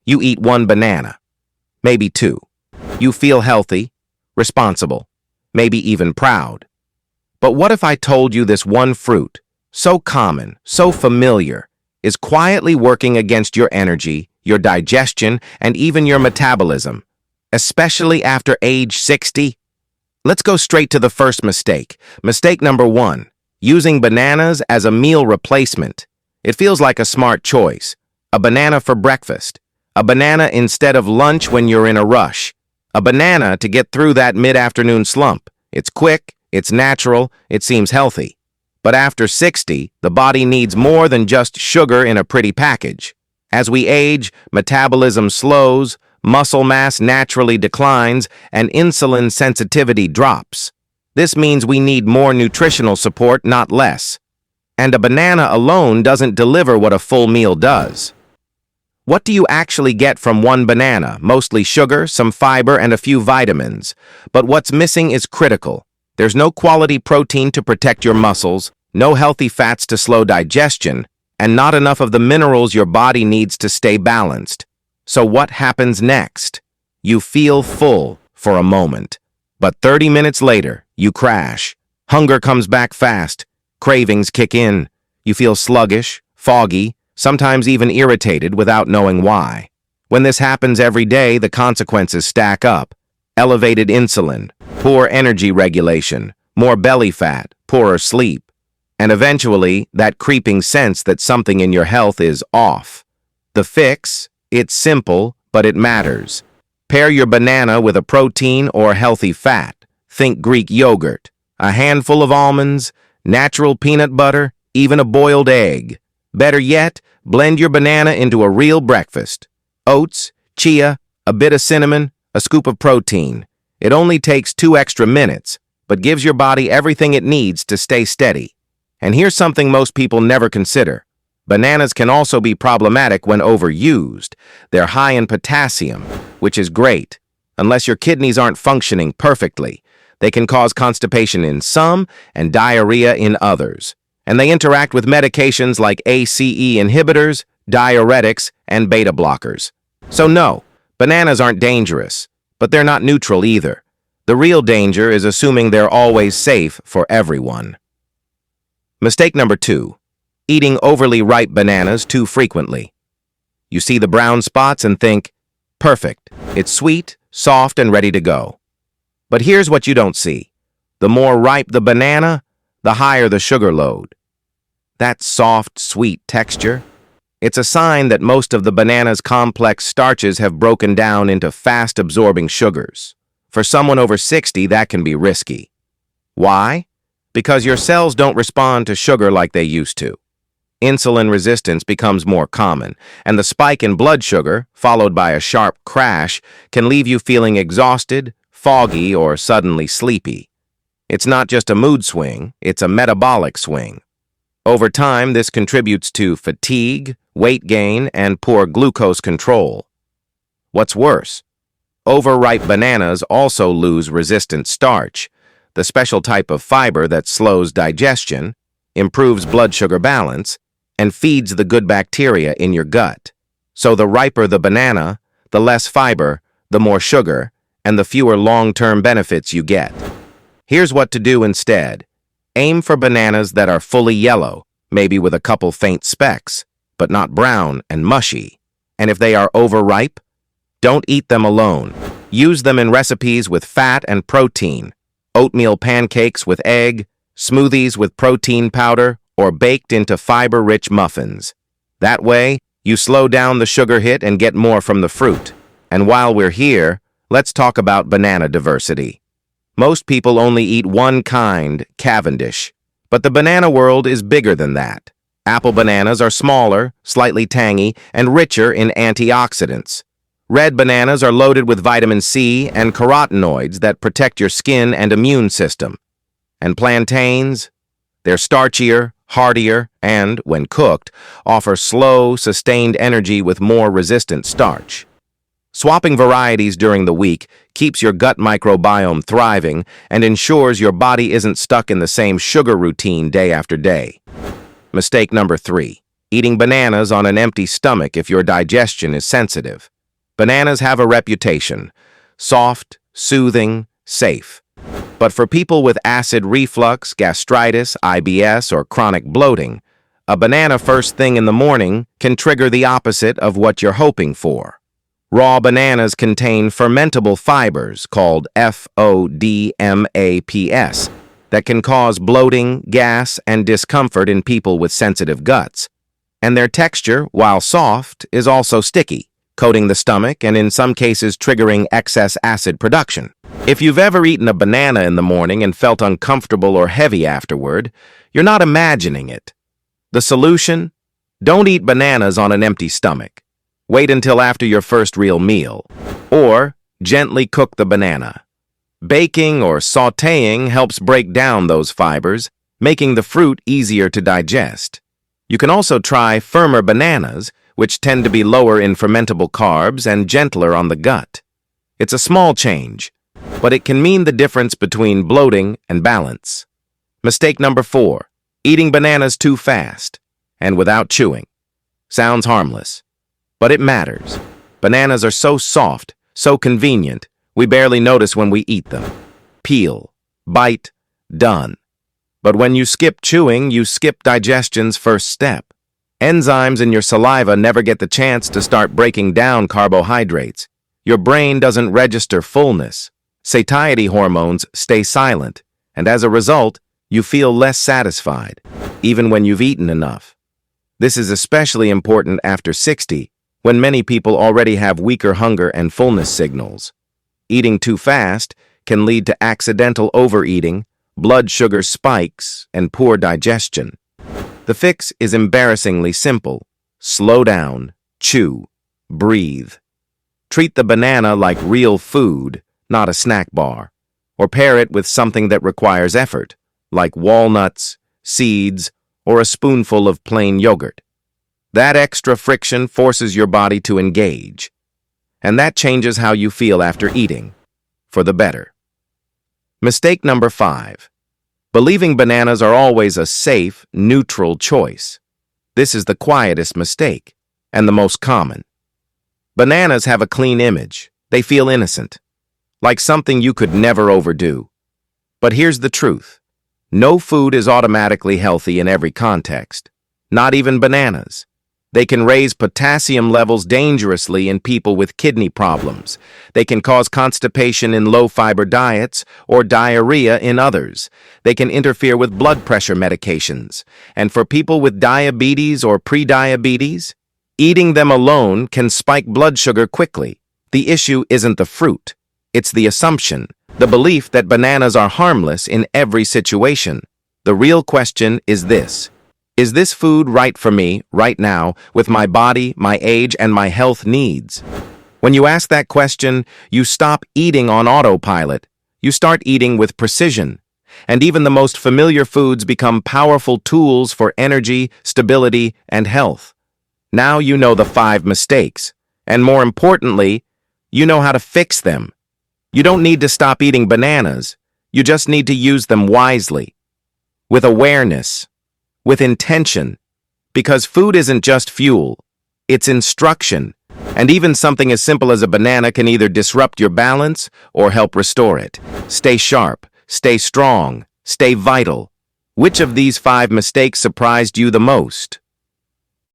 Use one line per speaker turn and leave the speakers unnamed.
You eat one banana, maybe two. You feel healthy, responsible, maybe even proud. But what if I told you this one fruit, so common, so familiar, is quietly working against your energy, your digestion, and even your metabolism, especially after age 60? Let's go straight to the first mistake. Mistake number 1, using bananas as a meal replacement. It feels like a smart choice. A banana for breakfast. A banana instead of lunch when you're in a rush. A banana to get through that mid-afternoon slump. It's quick, it's natural, it seems healthy. But after 60, the body needs more than just sugar in a pretty package. As we age, metabolism slows, muscle mass naturally declines, and insulin sensitivity drops. This means we need more nutritional support, not less. And a banana alone doesn't deliver what a full meal does. What do you actually get from one banana? Mostly sugar, some fiber, and a few vitamins. But what's missing is critical. There's no quality protein to protect your muscles, no healthy fats to slow digestion, and not enough of the minerals your body needs to stay balanced. So what happens next? You feel full for a moment, but 30 minutes later, you crash. Hunger comes back fast. Cravings kick in. You feel sluggish, foggy, sometimes even irritated without knowing why. When this happens every day, the consequences stack up. Elevated insulin, poor energy regulation, more belly fat, poorer sleep, and eventually that creeping sense that something in your health is off. The fix? It's simple, but it matters. Pair your banana with a protein or healthy fat. Think Greek yogurt, a handful of almonds, natural peanut butter, even a boiled egg. Better yet, blend your banana into a real breakfast. Oats, chia, a bit of cinnamon, a scoop of protein. It only takes 2 extra minutes, but gives your body everything it needs to stay steady. And here's something most people never consider. Bananas can also be problematic when overused. They're high in potassium, which is great, unless your kidneys aren't functioning perfectly. They can cause constipation in some and diarrhea in others. And they interact with medications like ACE inhibitors, diuretics, and beta blockers. So no, bananas aren't dangerous, but they're not neutral either. The real danger is assuming they're always safe for everyone. Mistake number 2, eating overly ripe bananas too frequently. You see the brown spots and think, perfect, it's sweet, soft, and ready to go. But here's what you don't see. The more ripe the banana, the higher the sugar load. That soft, sweet texture, it's a sign that most of the banana's complex starches have broken down into fast-absorbing sugars. For someone over 60, that can be risky. Why? Because your cells don't respond to sugar like they used to. Insulin resistance becomes more common, and the spike in blood sugar, followed by a sharp crash, can leave you feeling exhausted, foggy, or suddenly sleepy. It's not just a mood swing, it's a metabolic swing. Over time, this contributes to fatigue, weight gain, and poor glucose control. What's worse, overripe bananas also lose resistant starch, the special type of fiber that slows digestion, improves blood sugar balance, and feeds the good bacteria in your gut. So the riper the banana, the less fiber, the more sugar, and the fewer long-term benefits you get. Here's what to do instead. Aim for bananas that are fully yellow, maybe with a couple faint specks, but not brown and mushy. And if they are overripe, don't eat them alone. Use them in recipes with fat and protein, oatmeal pancakes with egg, smoothies with protein powder, or baked into fiber-rich muffins. That way, you slow down the sugar hit and get more from the fruit. And while we're here, let's talk about banana diversity. Most people only eat one kind, Cavendish, but the banana world is bigger than that. Apple bananas are smaller, slightly tangy, and richer in antioxidants. Red bananas are loaded with vitamin C and carotenoids that protect your skin and immune system. And plantains? They're starchier, heartier, and, when cooked, offer slow, sustained energy with more resistant starch. Swapping varieties during the week keeps your gut microbiome thriving and ensures your body isn't stuck in the same sugar routine day after day. Mistake number 3, eating bananas on an empty stomach if your digestion is sensitive. Bananas have a reputation: soft, soothing, safe. But for people with acid reflux, gastritis, IBS, or chronic bloating, a banana first thing in the morning can trigger the opposite of what you're hoping for. Raw bananas contain fermentable fibers called FODMAPs that can cause bloating, gas, and discomfort in people with sensitive guts. And their texture, while soft, is also sticky, coating the stomach and in some cases triggering excess acid production. If you've ever eaten a banana in the morning and felt uncomfortable or heavy afterward, you're not imagining it. The solution? Don't eat bananas on an empty stomach. Wait until after your first real meal. Or gently cook the banana. Baking or sautéing helps break down those fibers, making the fruit easier to digest. You can also try firmer bananas, which tend to be lower in fermentable carbs and gentler on the gut. It's a small change, but it can mean the difference between bloating and balance. Mistake number 4, eating bananas too fast and without chewing. Sounds harmless, but it matters. Bananas are so soft, so convenient, we barely notice when we eat them. Peel, bite, done. But when you skip chewing, you skip digestion's first step. Enzymes in your saliva never get the chance to start breaking down carbohydrates. Your brain doesn't register fullness. Satiety hormones stay silent, and as a result, you feel less satisfied, even when you've eaten enough. This is especially important after 60, when many people already have weaker hunger and fullness signals. Eating too fast can lead to accidental overeating, blood sugar spikes, and poor digestion. The fix is embarrassingly simple. Slow down, chew, breathe. Treat the banana like real food, not a snack bar, or pair it with something that requires effort, like walnuts, seeds, or a spoonful of plain yogurt. That extra friction forces your body to engage, and that changes how you feel after eating, for the better. Mistake number 5. Believing bananas are always a safe, neutral choice. This is the quietest mistake, and the most common. Bananas have a clean image. They feel innocent, like something you could never overdo. But here's the truth. No food is automatically healthy in every context, not even bananas. They can raise potassium levels dangerously in people with kidney problems. They can cause constipation in low-fiber diets or diarrhea in others. They can interfere with blood pressure medications. And for people with diabetes or prediabetes, eating them alone can spike blood sugar quickly. The issue isn't the fruit. It's the assumption, the belief that bananas are harmless in every situation. The real question is this. Is this food right for me, right now, with my body, my age, and my health needs? When you ask that question, you stop eating on autopilot. You start eating with precision. And even the most familiar foods become powerful tools for energy, stability, and health. Now you know the 5 mistakes. And more importantly, you know how to fix them. You don't need to stop eating bananas. You just need to use them wisely. With awareness. With intention, because food isn't just fuel, it's instruction, and even something as simple as a banana can either disrupt your balance or help restore it. Stay sharp, stay strong, stay vital. Which of these 5 mistakes surprised you the most?